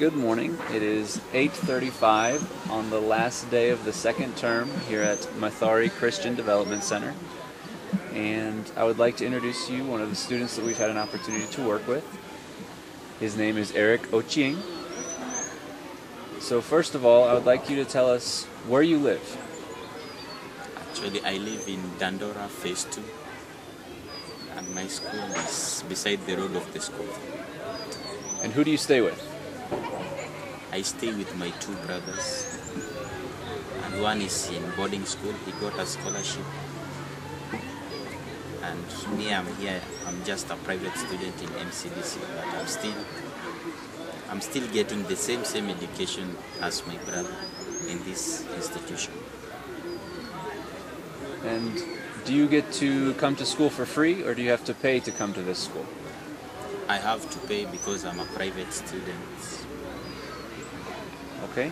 Good morning. It is 8:35 on the last day of the second term here at Mathari Christian Development Center. And I would like to introduce you one of the students that we've had an opportunity to work with. His name is Eric Ochieng. So first of all, I would like you to tell us where you live. Actually, I live in Dandora, Phase 2, and my school is beside the road of the school. And who do you stay with? I stay with my two brothers, and one is in boarding school. He got a scholarship, and me, I'm here. I'm just a private student in MCDC, but I'm still getting the same education as my brother in this institution. And do you get to come to school for free, or do you have to pay to come to this school? I have to pay because I'm a private student. Okay.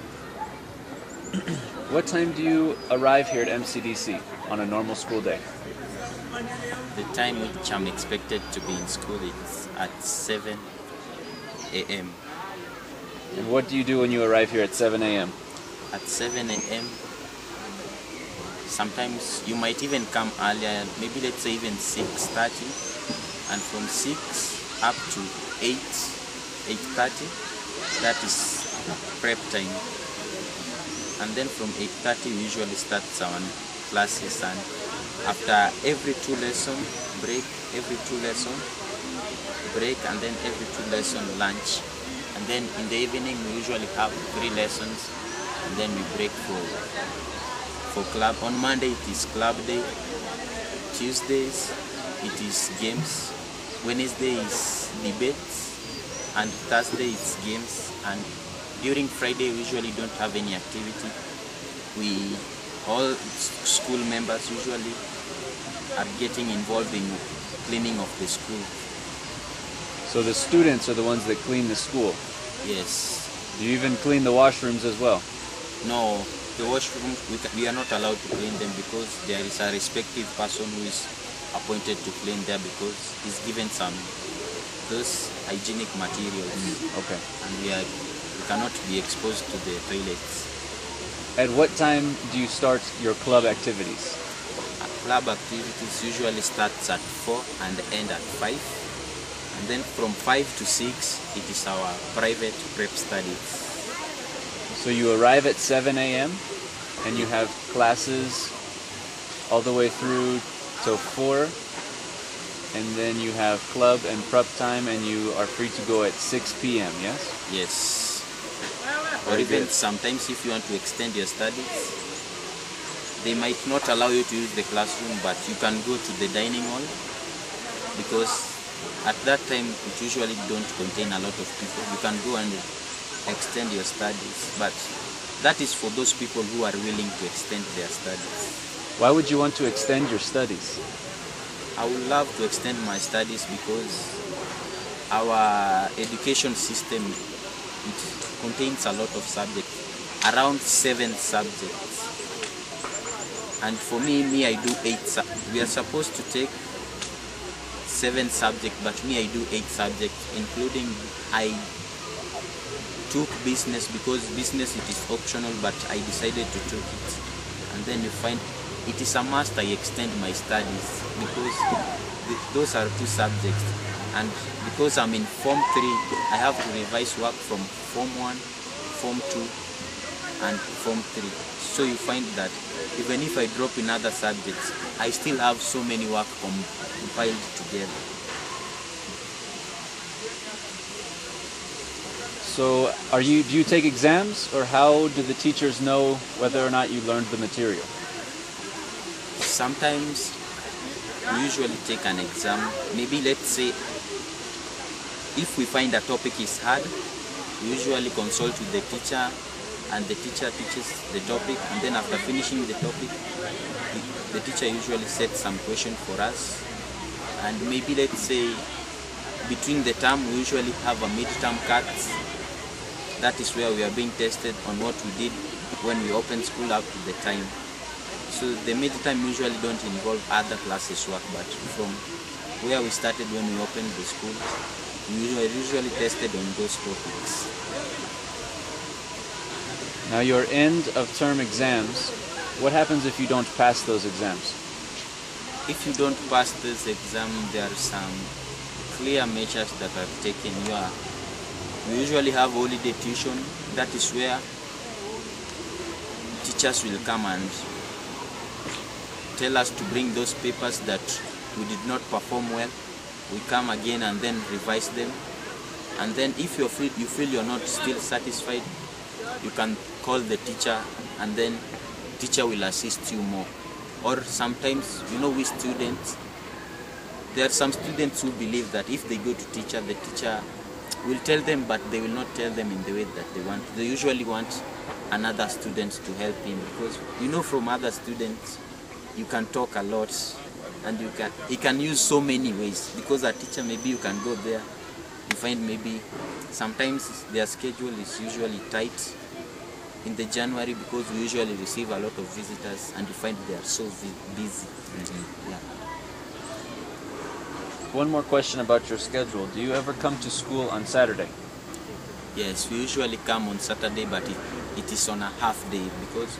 What time do you arrive here at MCDC on a normal school day? The time which I'm expected to be in school is at 7 a.m. And what do you do when you arrive here at 7 a.m.? At 7 a.m. sometimes you might even come earlier, maybe let's say even 6:30, and from 6 up to 8:30, that is prep time. And then from 8:30 we usually start our classes, and after every two lesson break, and then every two lesson lunch, and then in the evening we usually have 3 lessons, and then we break for club. On Monday it is club day, Tuesdays it is games, Wednesday is debates, and Thursday it's games. And during Friday we usually don't have any activity. We all school members usually are getting involved in cleaning of the school. So the students are the ones that clean the school? Yes. Do you even clean the washrooms as well? No, the washrooms we are not allowed to clean them because there is a respective person who is appointed to clean there, because he's given those hygienic materials. Okay. And we cannot be exposed to the toilets. At what time do you start your club activities? Club activities usually starts at 4 and end at 5. And then from 5 to 6, it is our private prep studies. So you arrive at 7 a.m. and you have classes all the way through till 4, and then you have club and prep time, and you are free to go at 6 p.m., yes? Yes. Or even sometimes if you want to extend your studies, they might not allow you to use the classroom, but you can go to the dining hall, because at that time it usually don't contain a lot of people. You can go and extend your studies, but that is for those people who are willing to extend their studies. Why would you want to extend your studies? I would love to extend my studies because our education system, it contains a lot of subjects, around 7 subjects. And for me I do 8. We are supposed to take 7 subjects, but me I do 8 subjects, including I took business because business it is optional, but I decided to take it. And then you find it is a must I extend my studies because those are 2 subjects. And because I'm in Form 3, I have to revise work from Form 1, Form 2, and Form 3. So you find that even if I drop in other subjects, I still have so many work compiled together. So do you take exams, or how do the teachers know whether or not you learned the material? Sometimes we usually take an exam. Maybe let's say if we find a topic is hard, we usually consult with the teacher, and the teacher teaches the topic, and then after finishing the topic, the teacher usually sets some question for us. And maybe let's say between the term we usually have a mid-term cuts. That is where we are being tested on what we did when we opened school up to the time. So the mid-term usually don't involve other classes work, but from where we started when we opened the school, we usually tested on those topics. Now your end of term exams, what happens if you don't pass those exams? If you don't pass this exam, there are some clear measures that are taken. We usually have holiday tuition. That is where teachers will come and tell us to bring those papers that we did not perform well. We come again and then revise them. And then if you feel you're not still satisfied, you can call the teacher and then teacher will assist you more. Or sometimes, we students, there are some students who believe that if they go to teacher, the teacher will tell them, but they will not tell them in the way that they want. They usually want another student to help him, because from other students you can talk a lot and he can use so many ways, because a teacher, maybe you can go there, you find maybe sometimes their schedule is usually tight in the January, because we usually receive a lot of visitors and you find they are so busy. Yeah. One more question about your schedule. Do you ever come to school on Saturday? Yes, we usually come on Saturday, but it is on a half day, because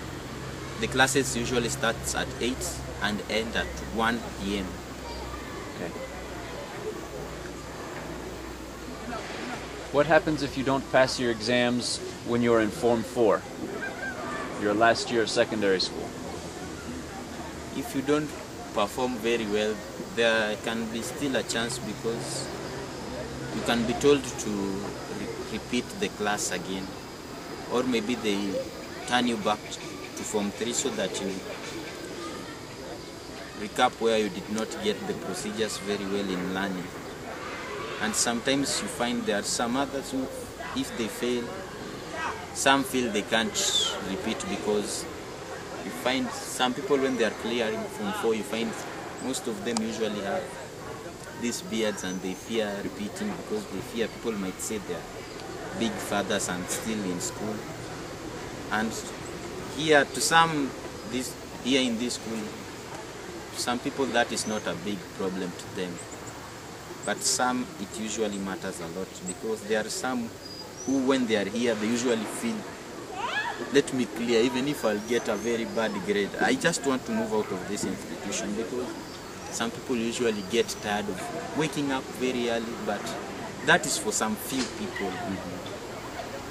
the classes usually start at 8 and end at 1 p.m. Okay. What happens if you don't pass your exams when you're in Form 4, your last year of secondary school? If you don't perform very well, there can be still a chance, because you can be told to repeat the class again, or maybe they turn you back to Form 3 so that you recap where you did not get the procedures very well in learning. And sometimes you find there are some others who, if they fail, some feel they can't repeat, because you find some people, when they are clearing Form 4, you find most of them usually have these beards and they fear repeating, because they fear people might say they are big fathers and still in school. And here to some, here in this school, some people that is not a big problem to them, but some it usually matters a lot, because there are some who, when they are here, they usually feel, let me clear, even if I'll get a very bad grade, I just want to move out of this institution, because some people usually get tired of waking up very early, but that is for some few people.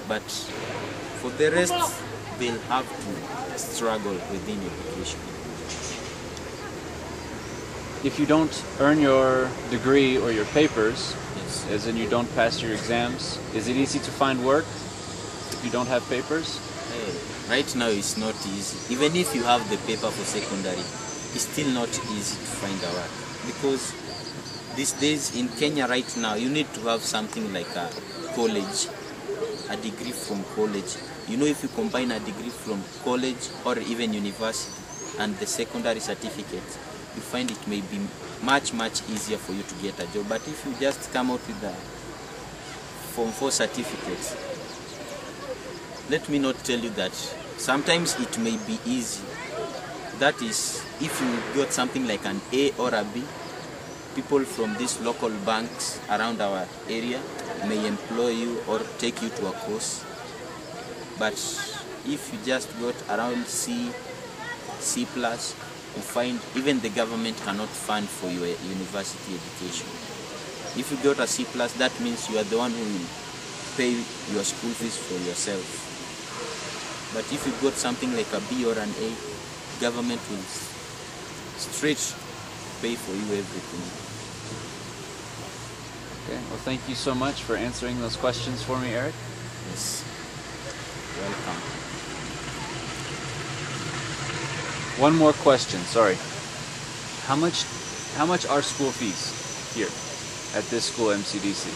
But for the rest, they'll have to struggle within education. If you don't earn your degree or your papers, Yes. as in you don't pass your exams, is it easy to find work if you don't have papers? Right now it's not easy. Even if you have the paper for secondary, it's still not easy to find a work, because these days in Kenya right now you need to have something like a college, a degree from college. If you combine a degree from college or even university and the secondary certificate, you find it may be much easier for you to get a job. But if you just come out with a Form 4 certificate, let me not tell you that sometimes it may be easy. That is, if you got something like an A or a B, people from these local banks around our area may employ you or take you to a course. But if you just got around C+, you find even the government cannot fund for your university education. If you got a C+, that means you are the one who will pay your school fees for yourself. But if you got something like a B or an A, government will straight pay for you everything. Okay, well, thank you so much for answering those questions for me, Eric. Yes. Welcome. One more question, sorry. How much are school fees here at this school, MCDC?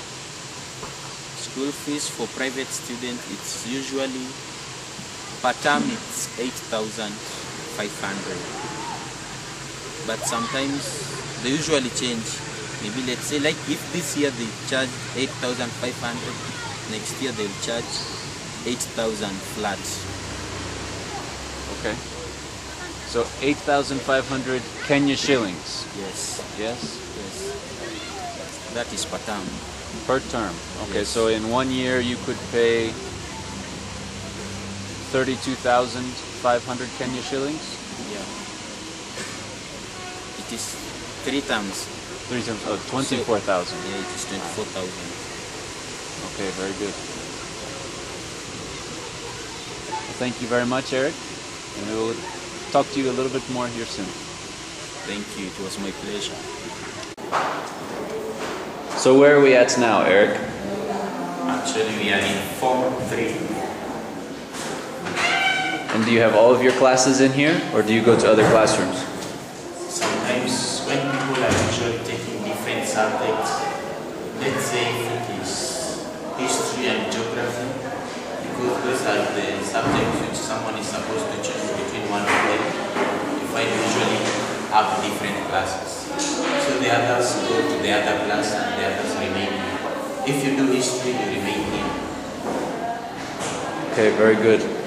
School fees for private students, it's usually per term it's 8,500. But sometimes they usually change. Maybe let's say, like if this year they charge 8,500, next year they'll charge 8,000 flat. Okay. So 8,500 Kenya shillings. Yes. Yes? Yes. That is per term. Per term. Okay, Yes. so in 1 year you could pay 32,500 Kenya shillings? Yeah. It is 3 times. 3 times, oh, 24,000. Yeah, it is 24,000. Okay, very good. Well, thank you very much, Eric. And we will talk to you a little bit more here soon. Thank you, it was my pleasure. So where are we at now, Eric? Actually, we are in Form 3. And do you have all of your classes in here, or do you go to other classrooms? Sometimes when people are usually taking different subjects, let's say if it is history and geography, because those are the subjects which someone is supposed to choose between one of them, you find usually have different classes. So the others go to the other class and the others remain here. If you do history, you remain here. Okay, very good.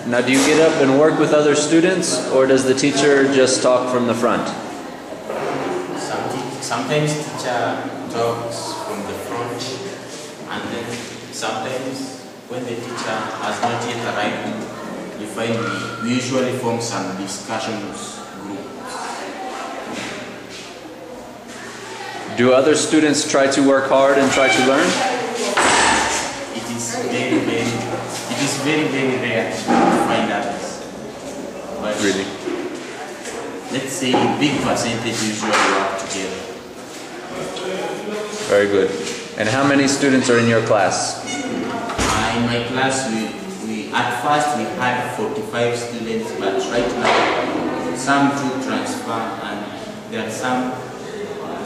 Now, do you get up and work with other students, or does the teacher just talk from the front? Sometimes teacher talks from the front, and then sometimes when the teacher has not yet arrived, you find we usually form some discussions groups. Do other students try to work hard and try to learn? It is very rare to find others. But Really? let's say a big percentage usually work together. Very good. And how many students are in your class? In my class, we at first we had 45 students, but right now some do transfer, and there are some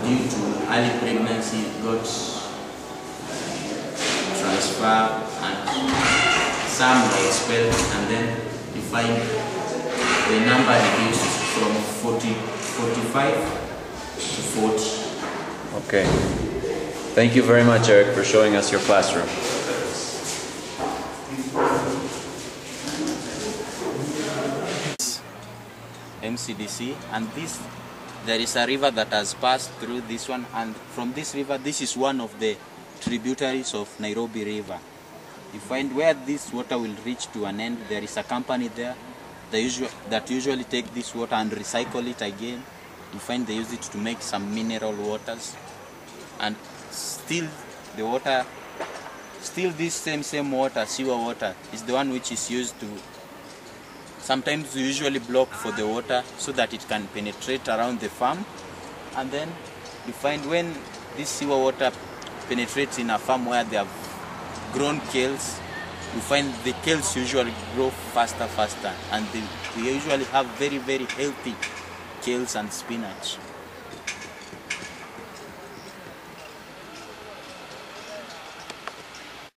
due to early pregnancy got transfer, and some were expelled, and then you find the number reduced from 45 to 40. Okay. Thank you very much, Eric, for showing us your classroom. MCDC, and there is a river that has passed through this one, and from this river, this is one of the tributaries of Nairobi River. You find where this water will reach to an end, there is a company there that usually take this water and recycle it again. You find they use it to make some mineral waters, and still this same water, sewer water, is the one which is used to. Sometimes we usually block for the water so that it can penetrate around the farm, and then you find when this sewer water penetrates in a farm where they have grown kales, you find the kales usually grow faster, and we usually have very healthy kales and spinach.